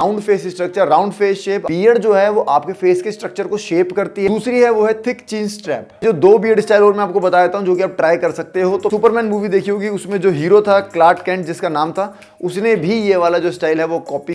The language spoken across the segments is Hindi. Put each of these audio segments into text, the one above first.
Round face structure, round face shape, beard जो है वो आपके फेस के स्ट्रक्चर को शेप करती है। दूसरी है वो है थिक चिन स्ट्रैप। जो दो बियर्ड स्टाइल और मैं आपको बता देता हूं जो कि आप ट्राई कर सकते हो। तो सुपरमैन मूवी देखी होगी, उसमें जो हीरो था क्लार्क कैंट जिसका नाम था, उसने भी ये वाला जो स्टाइल है वो copy.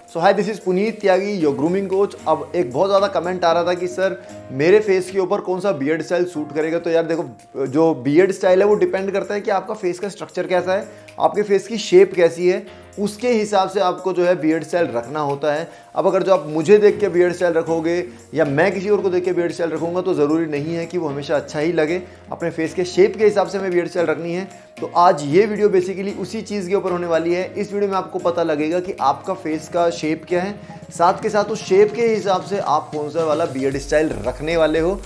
So hi, this is Puneet Tyagi, your grooming coach. अब एक बहुत ज़्यादा कमेंट आ रहा था कि सर मेरे फेस के ऊपर कौन सा बियर्ड स्टाइल सूट करेगा। तो यार देखो, जो बियर्ड स्टाइल है वो डिपेंड करता है कि आपका फेस का स्ट्रक्चर कैसा है, आपके फेस की शेप कैसी है, उसके हिसाब से आपको जो है बियर्ड स्टाइल रखना होता है। अब अगर जो आप मुझे देख के बियर्ड स्टाइल रखोगे या मैं किसी और को देख के बियर्ड स्टाइल रखूँगा तो ज़रूरी नहीं है कि वो हमेशा अच्छा ही लगे। अपने फेस के शेप के हिसाब से हमें बियर्ड स्टाइल रखनी है। तो आज ये वीडियो बेसिकली उसी चीज़ के ऊपर होने वाली है। इस वीडियो में आपको पता लगेगा कि आपका फेस का शेप क्या है, साथ के साथ उस शेप के हिसाब से आप कौन सा वाला बियर्ड स्टाइल रखने वाले हो।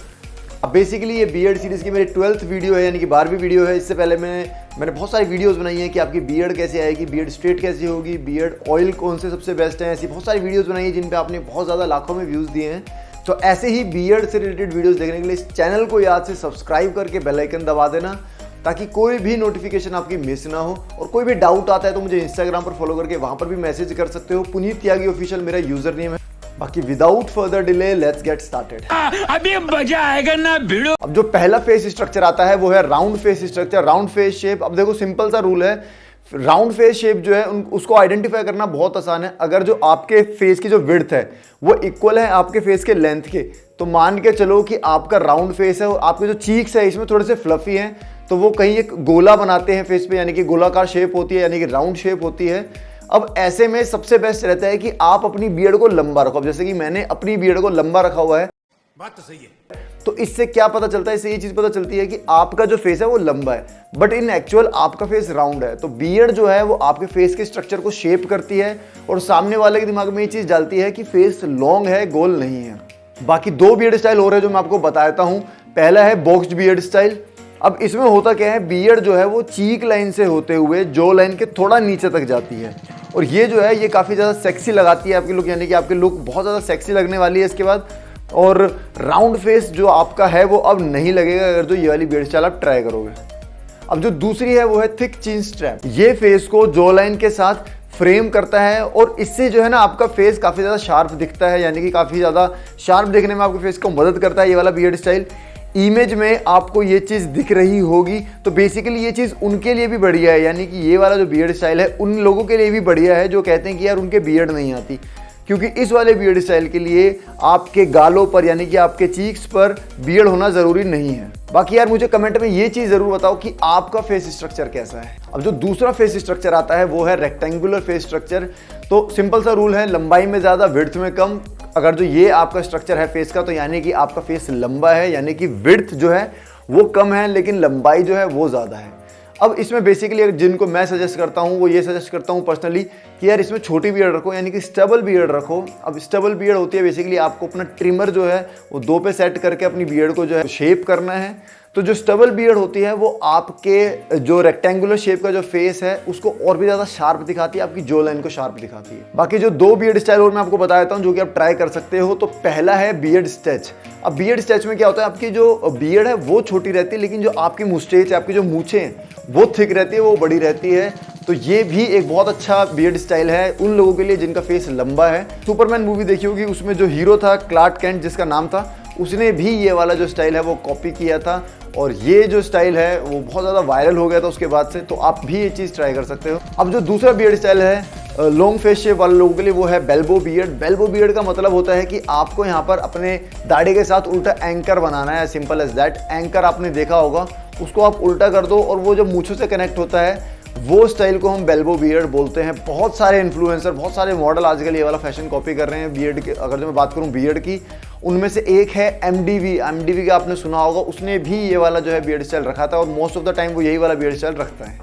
अब बेसिकली ये बियर्ड सीरीज़ की मेरी 12th वीडियो है, यानी कि 12वीं वीडियो है। इससे पहले मैंने बहुत सारी वीडियोस बनाई हैं कि आपकी बियर्ड कैसे आएगी, बियर्ड स्ट्रेट कैसी होगी, बियर्ड ऑयल कौन से सबसे बेस्ट है। ऐसी बहुत सारी वीडियोस बनाई है जिन पे आपने बहुत ज़्यादा लाखों में व्यूज़ दिए हैं। तो ऐसे ही बियर्ड से रिलेटेड वीडियोस देखने के लिए इस चैनल को याद से सब्सक्राइब करके बेल आइकन दबा देना, ताकि कोई भी नोटिफिकेशन आपकी मिस ना हो। और कोई भी डाउट आता है तो मुझे इंस्टाग्राम पर फॉलो करके वहाँ पर भी मैसेज कर सकते हो। पुनीत त्यागी ऑफिशियल मेरा यूजर नेम है। बाकी without further delay let's get started. अभी मजा आएगा ना भिड़ो। अब जो पहला फेस स्ट्रक्चर आता है वो है round face structure, round face shape. अब देखो, सिंपल सा रूल है, राउंड फेस शेप जो है उसको आइडेंटिफाई करना बहुत आसान है। अगर जो आपके फेस की जो विड्थ है वो इक्वल है आपके फेस के लेंथ के, तो मान के चलो कि आपका राउंड फेस है और आपके जो चीक्स है इसमें थोड़े से फ्लफी हैं, तो वो कहीं एक गोला बनाते हैं फेस पे, यानी कि गोलाकार शेप होती है, यानी कि राउंड शेप होती है। अब ऐसे में सबसे बेस्ट रहता है कि आप अपनी बियर्ड को लंबा रखो। अब जैसे कि मैंने अपनी बियर्ड को लंबा रखा हुआ है, बात तो सही है। तो इससे क्या पता चलता है, इससे ये चीज पता चलती है कि आपका जो फेस है वो लंबा है, बट इन एक्चुअल आपका फेस राउंड है। तो बियर्ड जो है वो आपके फेस के स्ट्रक्चर को शेप करती है और सामने वाले के दिमाग में ये चीज डालती है कि फेस लॉन्ग है, गोल नहीं है। बाकी दो बियर्ड स्टाइल और है जो मैं आपको बताता हूं। पहला है बॉक्स्ड बियर्ड स्टाइल। अब इसमें होता क्या है, बियर्ड जो है वो चीक लाइन से होते हुए जो लाइन के थोड़ा नीचे तक जाती है, और ये जो है ये काफ़ी ज़्यादा सेक्सी लगाती है आपकी लुक, यानी कि आपकी लुक बहुत ज़्यादा सेक्सी लगने वाली है इसके बाद। और राउंड फेस जो आपका है वो अब नहीं लगेगा अगर जो ये वाली बियर्ड स्टाइल आप ट्राई करोगे। अब जो दूसरी है वो है थिक चिन स्ट्रैप। ये फेस को जो लाइन के साथ फ्रेम करता है और इससे जो है ना आपका फेस काफ़ी ज़्यादा शार्प दिखता है, यानी कि काफ़ी ज़्यादा शार्प दिखने में आपके फेस को मदद करता है ये वाला बियर्ड स्टाइल। इमेज में आपको ये चीज़ दिख रही होगी, तो बेसिकली ये चीज़ उनके लिए भी बढ़िया है, यानी कि ये वाला जो बियर्ड स्टाइल है उन लोगों के लिए भी बढ़िया है जो कहते हैं कि यार उनके बियर्ड नहीं आती, क्योंकि इस वाले बियर्ड स्टाइल के लिए आपके गालों पर यानी कि आपके चीक्स पर बियर्ड होना ज़रूरी नहीं है। बाकी यार मुझे कमेंट में ये चीज़ ज़रूर बताओ कि आपका फेस स्ट्रक्चर कैसा है। अब जो दूसरा फेस स्ट्रक्चर आता है वो है रेक्टेंगुलर फेस स्ट्रक्चर। तो सिंपल सा रूल है, लंबाई में ज़्यादा, विड्थ में कम। अगर जो ये आपका स्ट्रक्चर है फेस का, तो यानी कि आपका फेस लंबा है, यानी कि विड्थ जो है वो कम है लेकिन लंबाई जो है वो ज़्यादा है। अब इसमें बेसिकली जिनको मैं सजेस्ट करता हूँ वो ये सजेस्ट करता हूँ पर्सनली कि यार इसमें छोटी बियर्ड रखो, यानी कि स्टबल बियर्ड रखो। अब स्टबल बियर्ड होती है बेसिकली आपको अपना ट्रिमर जो है वो 2 पे सेट करके अपनी बियर्ड को जो है शेप करना है। तो जो स्टबल बियर्ड होती है वो आपके जो रेक्टेंगुलर शेप का जो फेस है उसको और भी ज़्यादा शार्प दिखाती है, आपकी जो लाइन को शार्प दिखाती है। बाकी जो दो बियर्ड स्टाइल और मैं आपको बता देता हूँ जो कि आप ट्राई कर सकते हो। तो पहला है बियर्ड स्टेच। अब बियर्ड स्टेच में क्या होता है, आपकी जो बियर्ड है वो छोटी रहती है लेकिन जो आपकी मुस्टेच है, आपकी जो मूछें हैं वो थिक रहती है, वो बड़ी रहती है। तो ये भी एक बहुत अच्छा बियर्ड स्टाइल है उन लोगों के लिए जिनका फेस लंबा है। सुपरमैन मूवी देखी होगी, उसमें जो हीरो था क्लार्क कैंट जिसका नाम था, उसने भी ये वाला जो स्टाइल है वो कॉपी किया था और ये जो स्टाइल है वो बहुत ज़्यादा वायरल हो गया था उसके बाद से। तो आप भी ये चीज़ ट्राई कर सकते हो। अब जो दूसरा बियर्ड स्टाइल है लॉन्ग फेस शेप वाले लोगों के लिए वो है बेल्बो बियर्ड। बेल्बो बियर्ड का मतलब होता है कि आपको यहाँ पर अपने दाढ़ी के साथ उल्टा एंकर बनाना है, सिंपल एज दैट। एंकर आपने देखा होगा, उसको आप उल्टा कर दो और वो जो मूंछों से कनेक्ट होता है वो स्टाइल को हम बेल्बो बियर्ड बोलते हैं। बहुत सारे इन्फ्लुएंसर, बहुत सारे मॉडल आजकल ये वाला फैशन कॉपी कर रहे हैं बियर्ड के। अगर जो मैं बात करूं बियर्ड की, उनमें से एक है एमडीवी का आपने सुना होगा, उसने भी ये वाला जो है बियर्ड स्टाइल रखा था और मोस्ट ऑफ द टाइम वो यही वाला बियर्ड स्टाइल रखता है।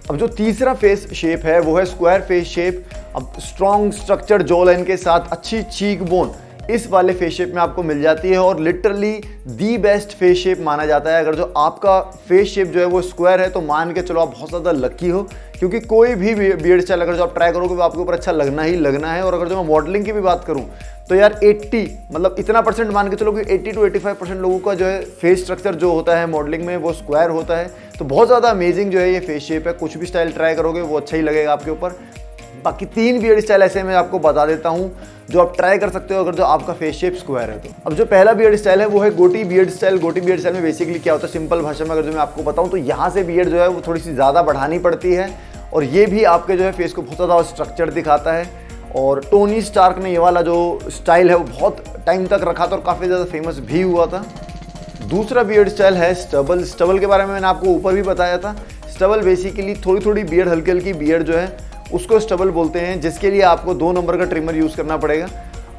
अब जो तीसरा फेस शेप है वो है स्क्वायर फेस शेप। अब स्ट्रॉन्ग स्ट्रक्चर जॉ लाइन के साथ अच्छी चीक बोन इस वाले फेस शेप में आपको मिल जाती है और literally the best face shape माना जाता है। अगर जो आपका फेस शेप जो है वो स्क्वायर है तो मान के चलो आप बहुत ज़्यादा लकी हो, क्योंकि कोई भी बियर्ड स्टाइल अगर जो आप ट्राई करोगे वो आपके ऊपर अच्छा लगना ही लगना है। और अगर जो मैं मॉडलिंग की भी बात करूँ तो यार 80 मतलब इतना परसेंट मान के चलो कि 80 to 85% लोगों का जो है फेस स्ट्रक्चर जो होता है मॉडलिंग में वो स्क्वायर होता है। तो बहुत ज़्यादा अमेजिंग जो है ये फेस शेप है। कुछ भी स्टाइल ट्राई करोगे वो अच्छा ही लगेगा आपके ऊपर। बाकी 3 बियर्ड स्टाइल ऐसे मैं आपको बता देता हूँ जो आप ट्राई कर सकते हो अगर जो आपका फेस शेप स्क्वायर है तो। अब जो पहला बियर्ड स्टाइल है वो है गोटी बियर्ड स्टाइल। गोटी बियर्ड स्टाइल में बेसिकली क्या होता है, सिंपल भाषा में अगर जो मैं आपको बताऊँ तो यहाँ से बियर्ड जो है वो थोड़ी सी ज़्यादा बढ़ानी पड़ती है और ये भी आपके जो है फेस को बहुत ज़्यादा स्ट्रक्चर दिखाता है। और टोनी स्टार्क ने ये वाला जो स्टाइल है वो बहुत टाइम तक रखा था और काफ़ी ज़्यादा फेमस भी हुआ था। दूसरा बियर्ड स्टाइल है स्टबल। स्टबल के बारे में मैंने आपको ऊपर भी बताया था। स्टबल बेसिकली थोड़ी थोड़ी बियर्ड, हल्की हल्की बियर्ड जो है उसको स्टबल बोलते हैं, जिसके लिए आपको 2 नंबर का ट्रिमर यूज़ करना पड़ेगा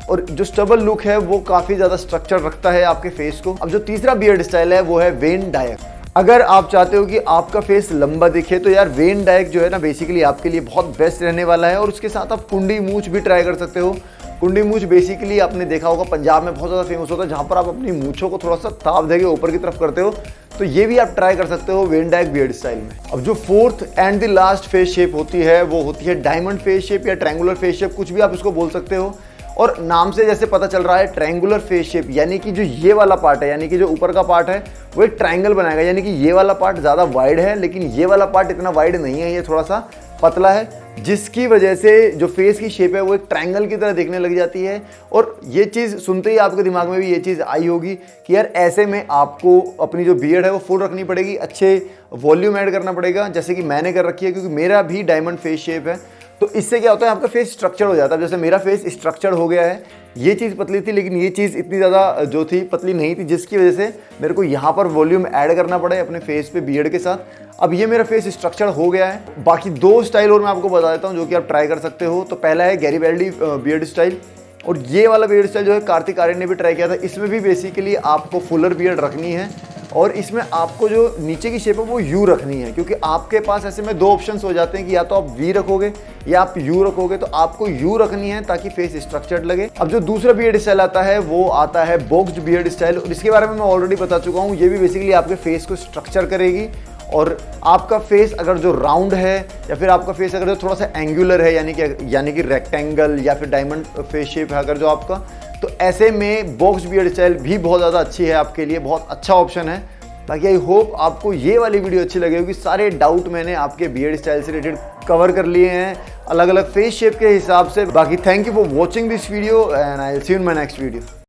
और जो स्टबल लुक है वो काफ़ी ज़्यादा स्ट्रक्चर रखता है आपके फेस को। अब जो तीसरा बियर्ड स्टाइल है वो है वेन डायक। अगर आप चाहते हो कि आपका फेस लंबा दिखे तो यार वेन डायक जो है ना बेसिकली आपके लिए बहुत बेस्ट रहने वाला है। और उसके साथ आप कुंडी मूछ भी ट्राई कर सकते हो। कुंडी मूछ बेसिकली आपने देखा होगा पंजाब में बहुत ज़्यादा फेमस होता है, जहाँ पर आप अपनी मूछों को थोड़ा सा ताप देके ऊपर की तरफ करते हो, तो ये भी आप ट्राई कर सकते हो वेन डायक बियर्ड स्टाइल में। अब जो fourth and the last face shape होती है वो होती है डायमंड फेस शेप या ट्रायंगुलर फेस शेप, कुछ भी आप इसको बोल सकते हो। और नाम से जैसे पता चल रहा है ट्रायंगुलर फेस शेप, यानी कि जो ये वाला पार्ट है, यानी कि जो ऊपर का पार्ट है वो एक ट्रायंगल बनाएगा, यानी कि ये वाला पार्ट ज़्यादा वाइड है लेकिन ये वाला पार्ट इतना वाइड नहीं है, ये थोड़ा सा पतला है, जिसकी वजह से जो फेस की शेप है वो एक ट्रायंगल की तरह दिखने लग जाती है। और ये चीज़ सुनते ही आपके दिमाग में भी ये चीज़ आई होगी कि यार ऐसे में आपको अपनी जो बियर्ड है वो फुल रखनी पड़ेगी, अच्छे वॉल्यूम ऐड करना पड़ेगा, जैसे कि मैंने कर रखी है क्योंकि मेरा भी डायमंड फेस शेप है। तो इससे क्या होता है आपका फेस स्ट्रक्चर हो जाता है। जैसे मेरा फेस स्ट्रक्चर हो गया है, ये चीज़ पतली थी लेकिन ये चीज़ इतनी ज़्यादा जो थी पतली नहीं थी, जिसकी वजह से मेरे को यहाँ पर वॉल्यूम ऐड करना पड़े अपने फेस पे बियर्ड के साथ। अब ये मेरा फेस स्ट्रक्चर हो गया है। बाकी 2 स्टाइल और मैं आपको बता देता हूँ जो कि आप ट्राई कर सकते हो। तो पहला है गैरीवेल्डी बियर्ड स्टाइल, और ये वाला बियर्ड स्टाइल जो है कार्तिक आर्यन ने भी ट्राई किया था। इसमें भी बेसिकली आपको फुलर बियर्ड रखनी है और इसमें आपको जो नीचे की शेप है वो यू रखनी है, क्योंकि आपके पास ऐसे में 2 ऑप्शंस हो जाते हैं कि या तो आप वी रखोगे या आप यू रखोगे। तो आपको यू रखनी है ताकि फेस स्ट्रक्चर्ड लगे। अब जो दूसरा बियर्ड स्टाइल आता है वो आता है बॉक्स्ड बियर्ड स्टाइल, और इसके बारे में मैं ऑलरेडी बता चुका हूँ। ये भी बेसिकली आपके फेस को स्ट्रक्चर करेगी और आपका फेस अगर जो राउंड है या फिर आपका फेस अगर जो थोड़ा सा एंगुलर है यानी कि रेक्टेंगल या फिर डायमंड फेस शेप है अगर जो आपका, तो ऐसे में बॉक्स बियर्ड स्टाइल भी बहुत ज़्यादा अच्छी है आपके लिए, बहुत अच्छा ऑप्शन है। बाकी आई होप आपको ये वाली वीडियो अच्छी लगी होगी। सारे डाउट मैंने आपके बियर्ड स्टाइल से रिलेटेड कवर कर लिए हैं अलग अलग फेस शेप के हिसाब से। बाकी thank you for watching this video and I will see you in my next video.